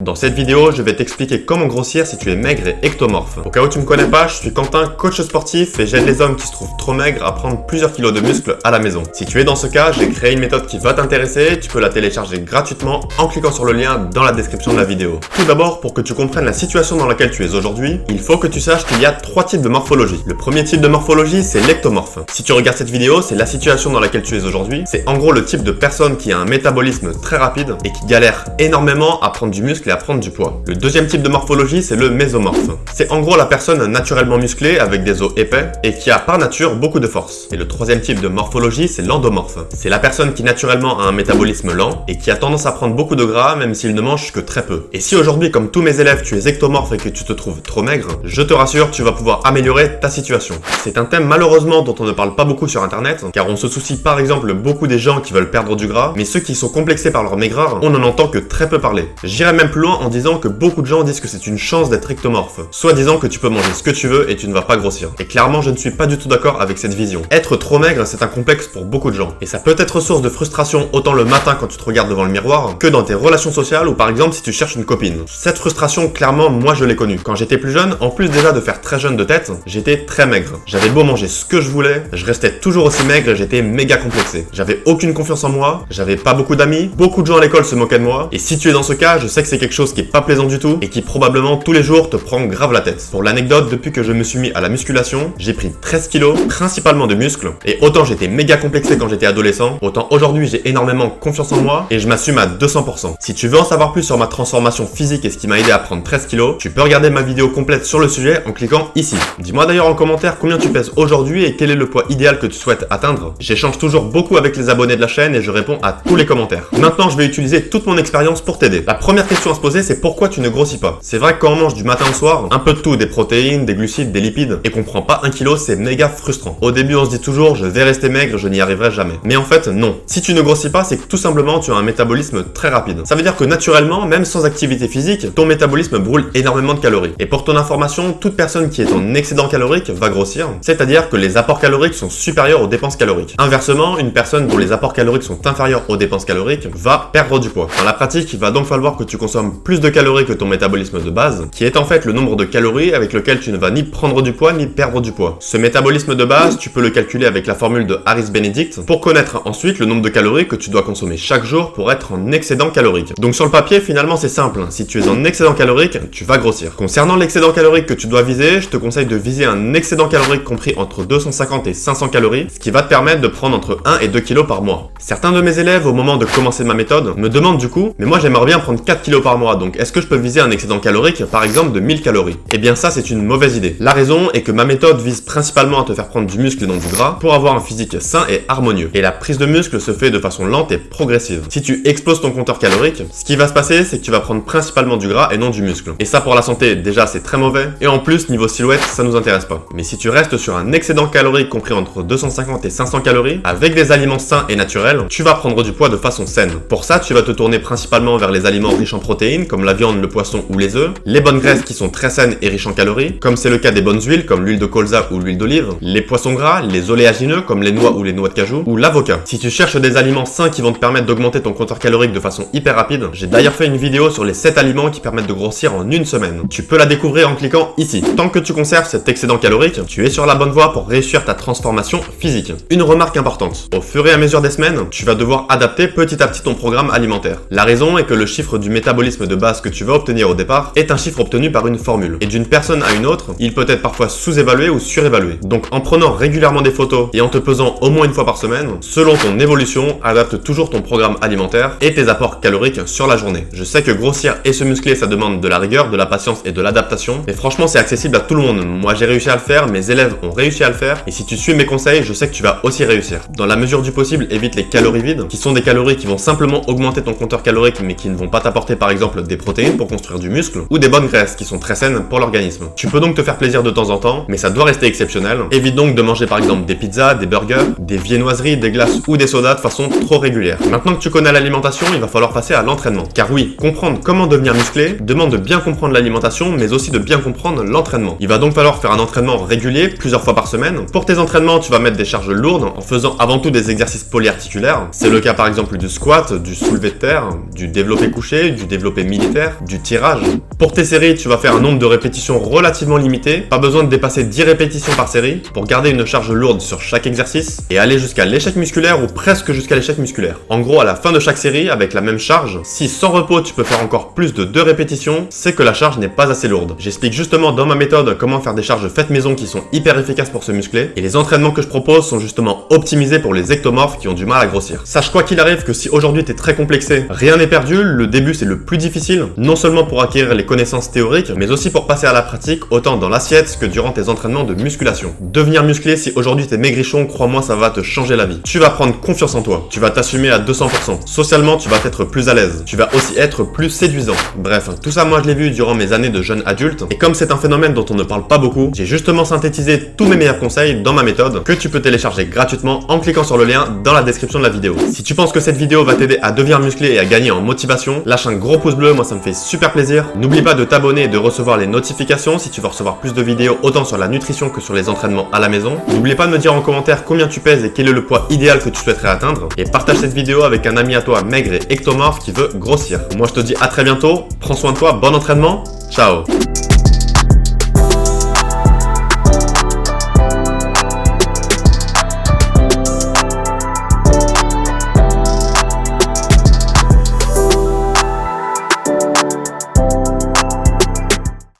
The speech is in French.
Dans cette vidéo, je vais t'expliquer comment grossir si tu es maigre et ectomorphe. Au cas où tu me connais pas, je suis Quentin, coach sportif et j'aide les hommes qui se trouvent trop maigres à prendre plusieurs kilos de muscles à la maison. Si tu es dans ce cas, j'ai créé une méthode qui va t'intéresser, tu peux la télécharger gratuitement en cliquant sur le lien dans la description de la vidéo. Tout d'abord, pour que tu comprennes la situation dans laquelle tu es aujourd'hui, il faut que tu saches qu'il y a 3 types de morphologie. Le premier type de morphologie, c'est l'ectomorphe. Si tu regardes cette vidéo, c'est la situation dans laquelle tu es aujourd'hui. C'est en gros le type de personne qui a un métabolisme très rapide et qui galère énormément à prendre du muscle et à prendre du poids. Le deuxième type de morphologie, c'est le mésomorphe. C'est en gros la personne naturellement musclée avec des os épais et qui a par nature beaucoup de force. Et le troisième type de morphologie, c'est l'endomorphe. C'est la personne qui naturellement a un métabolisme lent et qui a tendance à prendre beaucoup de gras même s'il ne mange que très peu. Et si aujourd'hui, comme tous mes élèves, tu es ectomorphe et que tu te trouves trop maigre, je te rassure, tu vas pouvoir améliorer ta situation. C'est un thème malheureusement dont on ne parle pas beaucoup sur internet, car on se soucie par exemple beaucoup des gens qui veulent perdre du gras, mais ceux qui sont complexés par leur maigreur, on n'en entend que très peu parler. J'irai même plus loin en disant que beaucoup de gens disent que c'est une chance d'être ectomorphe, soit disant que tu peux manger ce que tu veux et tu ne vas pas grossir. Et clairement, je ne suis pas du tout d'accord avec cette vision. Être trop maigre, c'est un complexe pour beaucoup de gens. Et ça peut être source de frustration autant le matin quand tu te regardes devant le miroir, que dans tes relations sociales ou par exemple si tu cherches une copine. Cette frustration, clairement, moi je l'ai connue. Quand j'étais plus jeune, en plus déjà de faire très jeune de tête, j'étais très maigre. J'avais beau manger ce que je voulais, je restais toujours aussi maigre et j'étais méga complexé. J'avais aucune confiance en moi, j'avais pas beaucoup d'amis, beaucoup de gens à l'école se moquaient de moi, et si tu es dans ce cas, je sais que c'est quelque chose qui est pas plaisant du tout et qui probablement tous les jours te prend grave la tête. Pour l'anecdote, depuis que je me suis mis à la musculation, j'ai pris 13 kilos, principalement de muscles, et autant j'étais méga complexé quand j'étais adolescent, autant aujourd'hui j'ai énormément confiance en moi et je m'assume à 200%. Si tu veux en savoir plus sur ma transformation physique et ce qui m'a aidé à prendre 13 kilos, tu peux regarder ma vidéo complète sur le sujet en cliquant ici. Dis-moi d'ailleurs en commentaire combien tu pèses aujourd'hui et quel est le poids idéal que tu souhaites atteindre. J'échange toujours beaucoup avec les abonnés de la chaîne et je réponds à tous les commentaires. Maintenant, je vais utiliser toute mon expérience pour t'aider. La première question à se poser, c'est pourquoi tu ne grossis pas. C'est vrai que quand on mange du matin au soir, un peu de tout, des protéines, des glucides, des lipides, et qu'on prend pas 1 kilo, c'est méga frustrant. Au début, on se dit toujours, je vais rester maigre, je n'y arriverai jamais. Mais en fait, non. Si tu ne grossis pas, c'est que tout simplement, tu as un métabolisme très rapide. Ça veut dire que naturellement, même sans activité physique, ton métabolisme brûle énormément de calories. Et pour ton information, toute personne qui est en excédent calorique va grossir, c'est-à-dire que les apports caloriques sont supérieurs aux dépenses caloriques. Inversement, une personne dont les apports caloriques sont inférieurs aux dépenses caloriques va perdre du poids. Dans la pratique, il va donc falloir que tu consommes plus de calories que ton métabolisme de base, qui est en fait le nombre de calories avec lequel tu ne vas ni prendre du poids ni perdre du poids. Ce métabolisme de base, tu peux le calculer avec la formule de Harris-Benedict pour connaître ensuite le nombre de calories que tu dois consommer chaque jour pour être en excédent calorique. Donc sur le papier, finalement c'est simple, si tu es en excédent calorique, tu vas grossir. Concernant l'excédent calorique que tu dois viser, je te conseille de viser un excédent calorique compris entre 250 et 500 calories, ce qui va te permettre de prendre entre 1 et 2 kilos par mois. Certains de mes élèves, au moment de commencer ma méthode, me demandent du coup, mais moi j'aimerais bien prendre 4 kilos par mois, donc est-ce que je peux viser un excédent calorique par exemple de 1000 calories? Eh bien ça c'est une mauvaise idée. La raison est que ma méthode vise principalement à te faire prendre du muscle et non du gras pour avoir un physique sain et harmonieux. Et la prise de muscle se fait de façon lente et progressive. Si tu exploses ton compteur calorique, ce qui va se passer c'est que tu vas prendre principalement du gras et non du muscle. Et ça pour la santé déjà c'est très mauvais et en plus niveau silhouette ça nous intéresse pas. Mais si tu restes sur un excédent calorique compris entre 250 et 500 calories avec des aliments sains et naturels, tu vas prendre du poids de façon saine. Pour ça tu vas te tourner principalement vers les aliments riches en protéines comme la viande, le poisson ou les œufs, les bonnes graisses qui sont très saines et riches en calories, comme c'est le cas des bonnes huiles comme l'huile de colza ou l'huile d'olive, les poissons gras, les oléagineux comme les noix ou les noix de cajou, ou l'avocat. Si tu cherches des aliments sains qui vont te permettre d'augmenter ton compteur calorique de façon hyper rapide, j'ai d'ailleurs fait une vidéo sur les 7 aliments qui permettent de grossir en une semaine. Tu peux la découvrir en cliquant ici. Tant que tu conserves cet excédent calorique, tu es sur la bonne voie pour réussir ta transformation physique. Une remarque importante, au fur et à mesure des semaines, tu vas devoir adapter petit à petit ton programme alimentaire. La raison est que le chiffre du métabolisme de base que tu vas obtenir au départ est un chiffre obtenu par une formule. Et d'une personne à une autre, il peut être parfois sous-évalué ou surévalué. Donc en prenant régulièrement des photos et en te pesant au moins une fois par semaine, selon ton évolution, adapte toujours ton programme alimentaire et tes apports caloriques sur la journée. Je sais que grossir et se muscler ça demande de la rigueur, de la patience et de l'adaptation, mais franchement c'est accessible à tout le monde. Moi j'ai réussi à le faire, mes élèves ont réussi à le faire, et si tu suis mes conseils, je sais que tu vas aussi réussir. Dans la mesure du possible, évite les calories vides, qui sont des calories qui vont simplement augmenter ton compteur calorique mais qui ne vont pas t'apporter par exemple des protéines pour construire du muscle, ou des bonnes graisses qui sont très saines pour l'organisme. Tu peux donc te faire plaisir de temps en temps, mais ça doit rester exceptionnel. Évite donc de manger par exemple des pizzas, des burgers, des viennoiseries, des glaces ou des sodas de façon trop régulière. Maintenant que tu connais l'alimentation, il va falloir passer à l'entraînement. Car oui, comprendre comment devenir musclé demande de bien comprendre l'alimentation, mais aussi de bien comprendre l'entraînement. Il va donc falloir faire un entraînement régulier, plusieurs fois par semaine. Pour tes entraînements, tu vas mettre des charges lourdes en faisant avant tout des exercices polyarticulaires. C'est le cas par exemple du squat, du soulevé de terre, du développé couché, du développé développé militaire, du tirage. Pour tes séries, tu vas faire un nombre de répétitions relativement limité, pas besoin de dépasser 10 répétitions par série pour garder une charge lourde sur chaque exercice et aller jusqu'à l'échec musculaire ou presque jusqu'à l'échec musculaire. En gros, à la fin de chaque série, avec la même charge, si sans repos tu peux faire encore plus de 2 répétitions, c'est que la charge n'est pas assez lourde. J'explique justement dans ma méthode comment faire des charges faites maison qui sont hyper efficaces pour se muscler et les entraînements que je propose sont justement optimisés pour les ectomorphes qui ont du mal à grossir. Sache quoi qu'il arrive que si aujourd'hui t'es très complexé, rien n'est perdu, le début c'est le plus difficile, non seulement pour acquérir les connaissances théoriques, mais aussi pour passer à la pratique autant dans l'assiette que durant tes entraînements de musculation. Devenir musclé, si aujourd'hui t'es maigrichon, crois-moi, ça va te changer la vie. Tu vas prendre confiance en toi, tu vas t'assumer à 200%. Socialement, tu vas être plus à l'aise, tu vas aussi être plus séduisant. Bref, tout ça moi je l'ai vu durant mes années de jeune adulte, et comme c'est un phénomène dont on ne parle pas beaucoup, j'ai justement synthétisé tous mes meilleurs conseils dans ma méthode, que tu peux télécharger gratuitement en cliquant sur le lien dans la description de la vidéo. Si tu penses que cette vidéo va t'aider à devenir musclé et à gagner en motivation, lâche un gros pouce bleu, moi ça me fait super plaisir. N'oublie pas de t'abonner et de recevoir les notifications si tu veux recevoir plus de vidéos autant sur la nutrition que sur les entraînements à la maison. N'oublie pas de me dire en commentaire combien tu pèses et quel est le poids idéal que tu souhaiterais atteindre. Et partage cette vidéo avec un ami à toi maigre et ectomorphe qui veut grossir. Moi je te dis à très bientôt, prends soin de toi, bon entraînement, ciao.